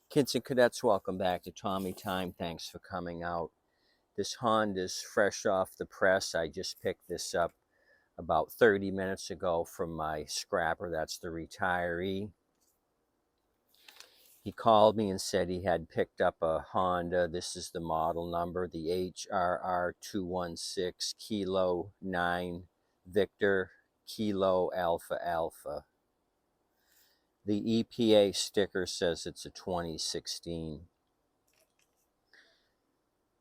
Kids and cadets, welcome back to Tommy Time. Thanks for coming out. This Honda is fresh off the press. I just picked this up about 30 minutes ago from my scrapper. That's the retiree. He called me and said he had picked up a Honda. This is the model number, the HRR216 Kilo 9 Victor Kilo Alpha Alpha. The EPA sticker says it's a 2016.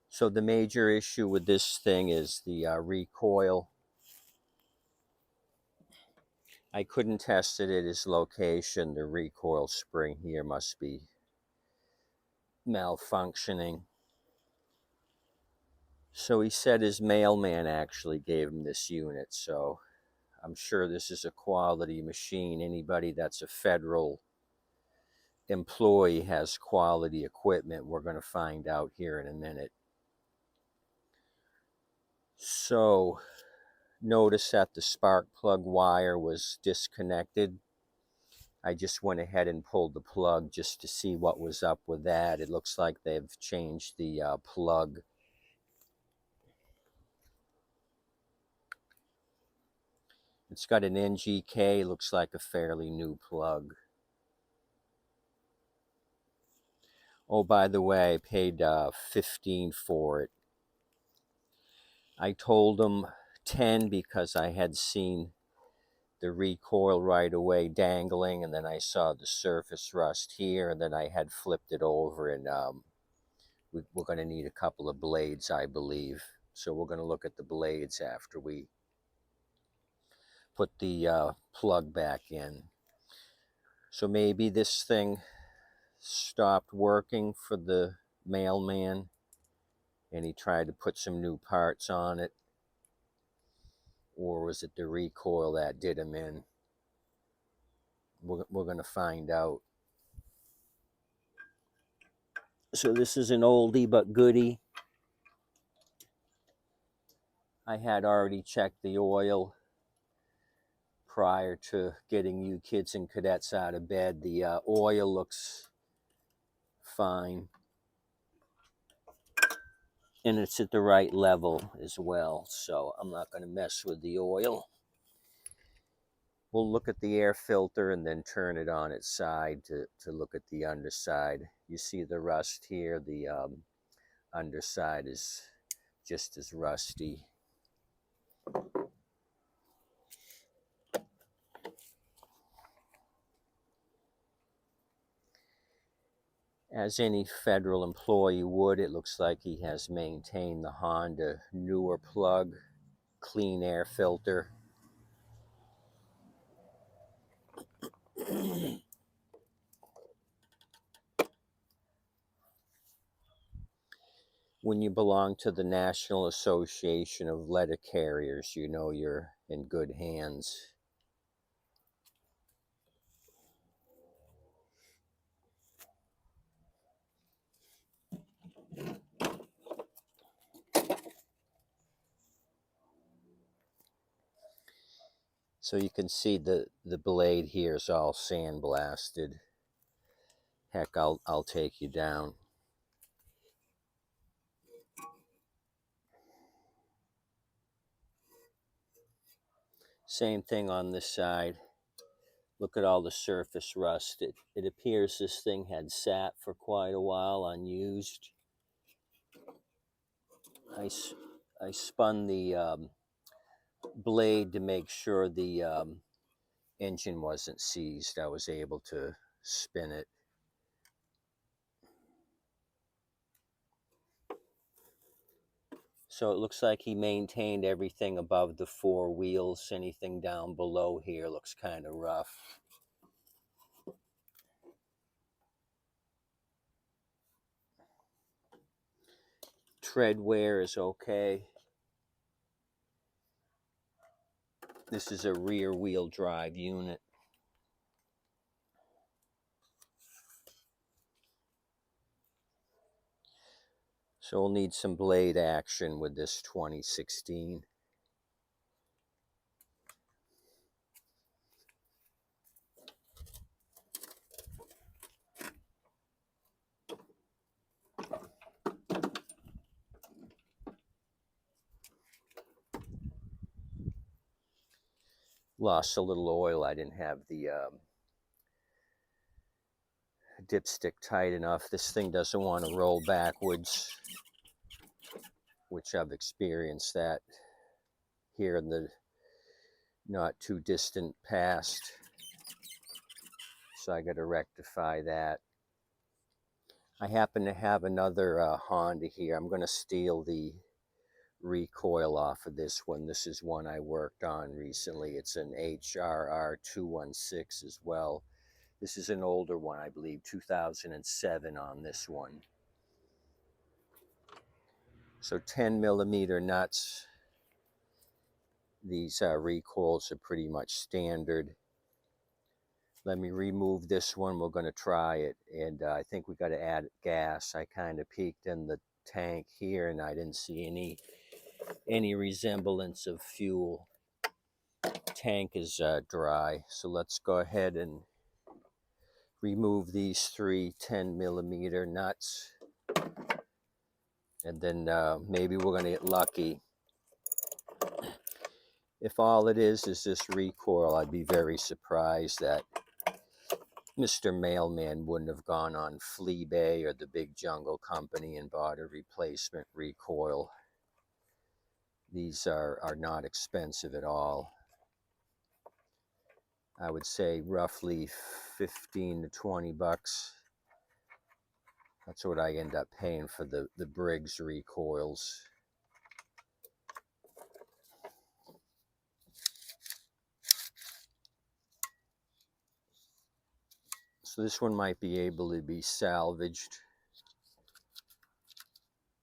So the major issue with this thing is the recoil. I couldn't test it at his location. The recoil spring here must be malfunctioning. So he said his mailman actually gave him this unit. So I'm sure this is a quality machine. Anybody that's a federal employee has quality equipment. We're going to find out here in a minute. So notice that the spark plug wire was disconnected. I just went ahead and pulled the plug just to see what was up with that. It looks like they've changed the plug. It's got an NGK, looks like a fairly new plug. Oh, by the way, I paid $15 for it. I told him $10 because I had seen the recoil right away dangling, and then I saw the surface rust here, and then I had flipped it over, and we're going to need a couple of blades, I believe. So we're going to look at the blades after we put the plug back in. So maybe this thing stopped working for the mailman and he tried to put some new parts on it. Or was it the recoil that did him in? We're going to find out. So this is an oldie but goodie. I had already checked the oil prior to getting you kids and cadets out of bed. The oil looks fine. And it's at the right level as well. So I'm not going to mess with the oil. We'll look at the air filter and then turn it on its side to look at the underside. You see the rust here. The underside is just as rusty. As any federal employee would, it looks like he has maintained the Honda newer plug, clean air filter. When you belong to the National Association of Letter Carriers, you know you're in good hands. So you can see the blade here is all sandblasted. Heck, I'll take you down. Same thing on this side. Look at all the surface rust. It appears this thing had sat for quite a while unused. I spun the blade to make sure the engine wasn't seized. I was able to spin it. So it looks like he maintained everything above the four wheels. Anything down below here looks kind of rough. Tread wear is okay. This is a rear wheel drive unit. So we'll need some blade action with this 2016. Lost a little oil. I didn't have the dipstick tight enough. This thing doesn't want to roll backwards, which I've experienced that here in the not too distant past. So I got to rectify that. I happen to have another Honda here. I'm going to steal the recoil off of this one. This is one I worked on recently. It's an HRR216 as well. This is an older one, I believe, 2007 on this one. So 10 millimeter nuts. These recoils are pretty much standard. Let me remove this one. We're going to try it. And I think we got to add gas. I kind of peeked in the tank here and I didn't see any resemblance of fuel. Tank is dry. So let's go ahead and remove these three 10 millimeter nuts. And then maybe we're going to get lucky. If all it is this recoil, I'd be very surprised that Mr. Mailman wouldn't have gone on Fleabay or the Big Jungle Company and bought a replacement recoil. These are not expensive at all. I would say roughly 15 to 20 bucks. That's what I end up paying for the Briggs recoils. So this one might be able to be salvaged.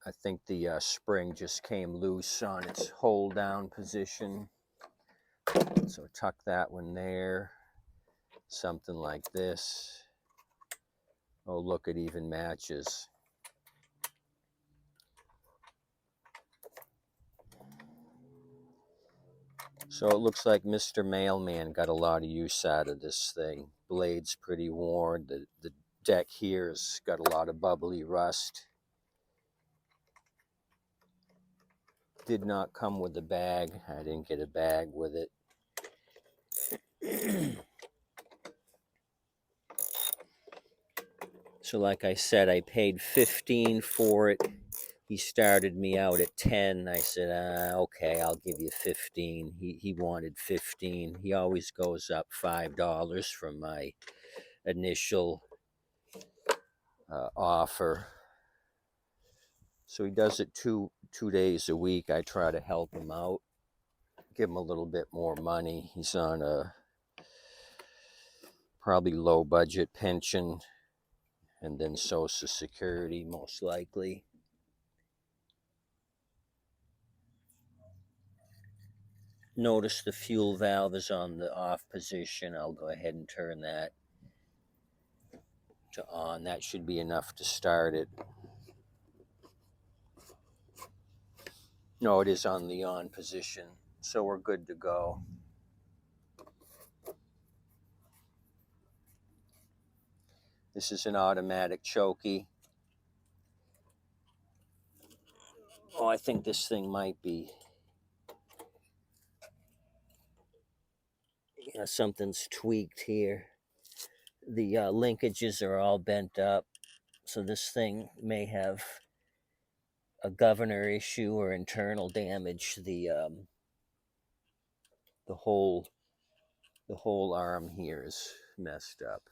I think the spring just came loose on its hold down position. So tuck that one there. Something like this. Oh, look, it even matches. So it looks like Mr. Mailman got a lot of use out of this thing. Blade's pretty worn. The deck here's got a lot of bubbly rust. Did not come with a bag. I didn't get a bag with it. So like I said, I paid $15 for it. He started me out at 10. I said, okay, I'll give you 15. He wanted 15. He always goes up $5 from my initial offer. So he does it two days a week. I try to help him out, give him a little bit more money. He's on a probably low budget pension and then Social Security, most likely. Notice the fuel valve is on the off position. I'll go ahead and turn that to on. That should be enough to start it. No, it is on the on position. So we're good to go. This is an automatic chokey. Oh, I think this thing might be, something's tweaked here. The linkages are all bent up. So this thing may have a governor issue or internal damage. The whole arm here is messed up.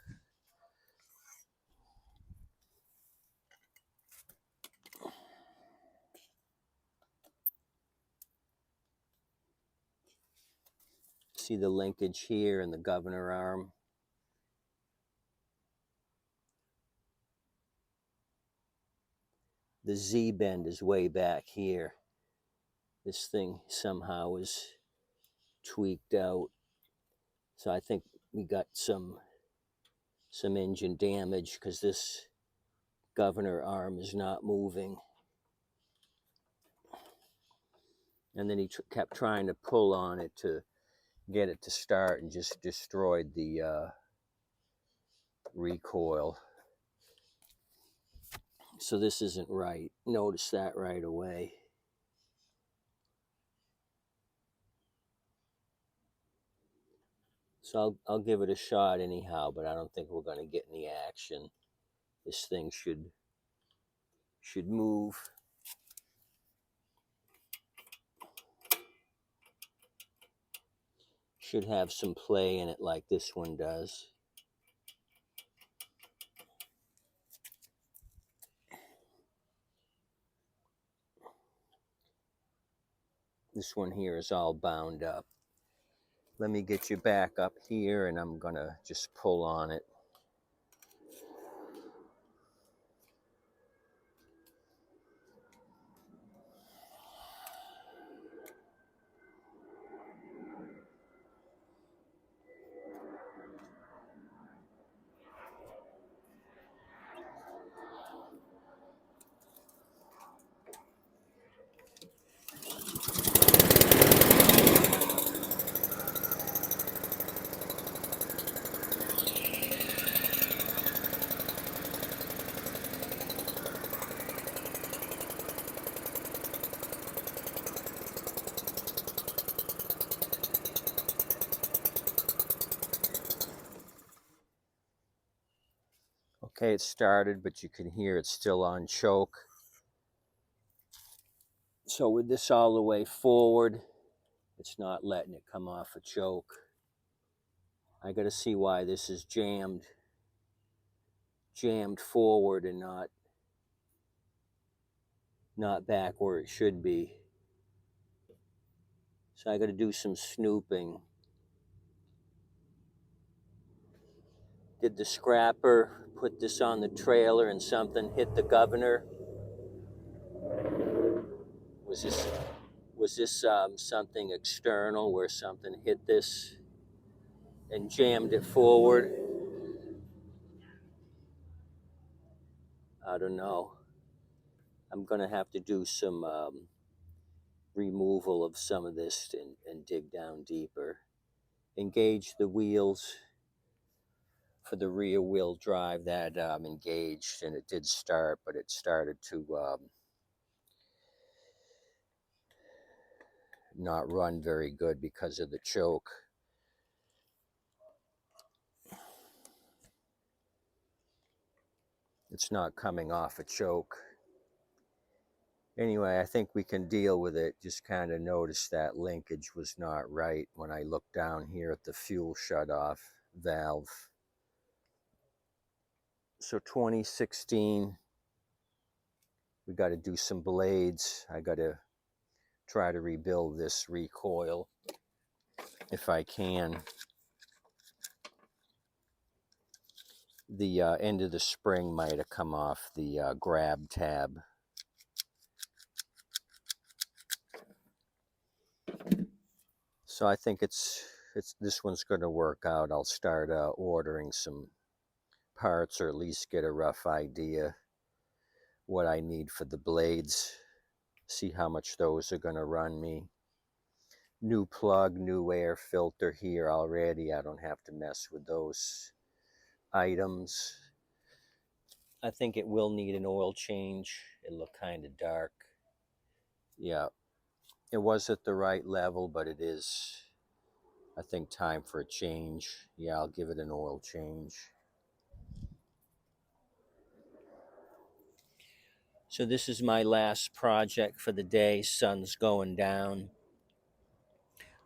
See the linkage here in the governor arm. The Z bend is way back here. This thing somehow is tweaked out. So I think we got some engine damage because this governor arm is not moving. And then he kept trying to pull on it to get it to start and just destroyed the recoil. So this isn't right. Notice that right away. So I'll give it a shot anyhow, but I don't think we're going to get any action. This thing should move. Should have some play in it like this one does. This one here is all bound up. Let me get you back up here and I'm gonna just pull on it. Okay, it started, but you can hear it's still on choke. So with this all the way forward, it's not letting it come off a choke. I gotta see why this is jammed forward and not back where it should be. So I gotta do some snooping. Did the scrapper put this on the trailer and something hit the governor? Was this something external where something hit this and jammed it forward? I don't know. I'm gonna have to do some removal of some of this and dig down deeper. Engage the wheels for the rear wheel drive that engaged, and it did start, but it started to not run very good because of the choke. It's not coming off a choke. Anyway, I think we can deal with it. Just kind of noticed that linkage was not right when I looked down here at the fuel shutoff valve. So 2016, we got to do some blades. I got to try to rebuild this recoil if I can. The end of the spring might have come off the grab tab. So I think it's this one's going to work out. I'll start ordering some parts, or at least get a rough idea what I need for the blades. See how much those are going to run me. New plug, new air filter here already. I don't have to mess with those items. I think it will need an oil change. It looked kind of dark. Yeah, it was at the right level, but it is, I think, time for a change. Yeah, I'll give it an oil change. So this is my last project for the day. Sun's going down.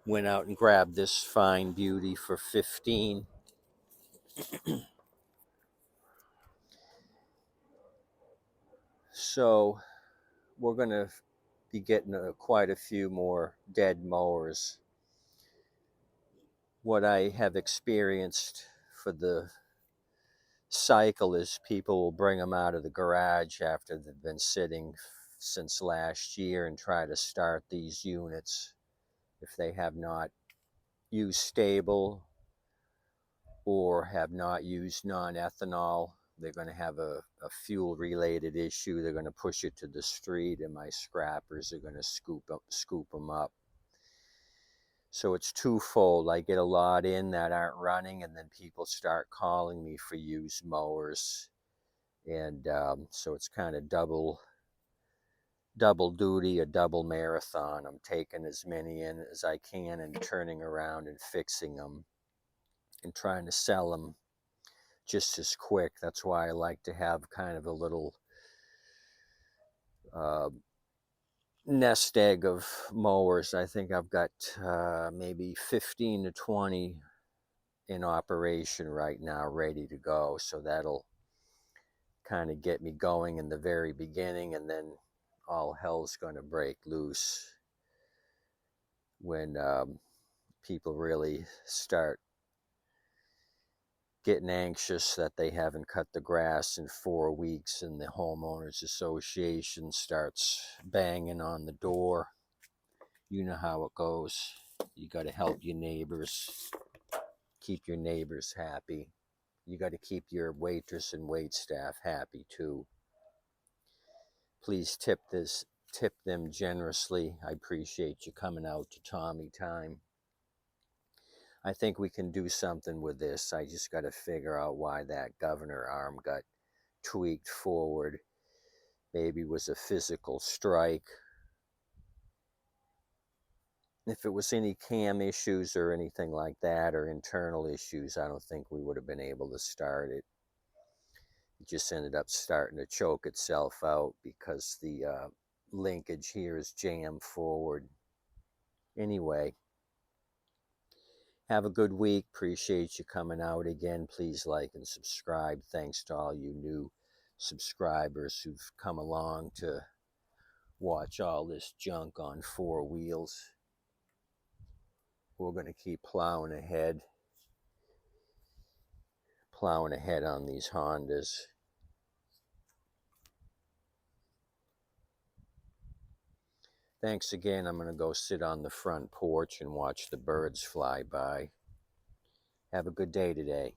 Went out and grabbed this fine beauty for 15. So we're going to be getting quite a few more dead mowers. What I have experienced for the cycle is people will bring them out of the garage after they've been sitting since last year and try to start these units if they have not used stable or have not used non-ethanol. They're going to have a fuel related issue. They're going to push it to the street, and my scrappers are going to scoop them up. So it's twofold. I get a lot in that aren't running, and then people start calling me for used mowers, and so it's kind of double duty, a double marathon. I'm taking as many in as I can and turning around and fixing them. and trying to sell them just as quick. That's why I like to have kind of a little uh, nest egg of mowers. I think I've got maybe 15 to 20 in operation right now, ready to go. So that'll kind of get me going in the very beginning, and then all hell's going to break loose when people really start getting anxious that they haven't cut the grass in 4 weeks, and the homeowners association starts banging on the door. You know how it goes. You got to help your neighbors, keep your neighbors happy. You got to keep your waitress and wait staff happy too. Please tip them generously. I appreciate you coming out to Tommy Time. I think we can do something with this. I just got to figure out why that governor arm got tweaked forward. Maybe it was a physical strike. If it was any cam issues or anything like that, or internal issues, I don't think we would have been able to start it. It just ended up starting to choke itself out because the linkage here is jammed forward. Anyway, have a good week. Appreciate you coming out again. Please like and subscribe. Thanks to all you new subscribers who've come along to watch all this junk on four wheels. We're going to keep plowing ahead on these Hondas. Thanks again. I'm going to go sit on the front porch and watch the birds fly by. Have a good day today.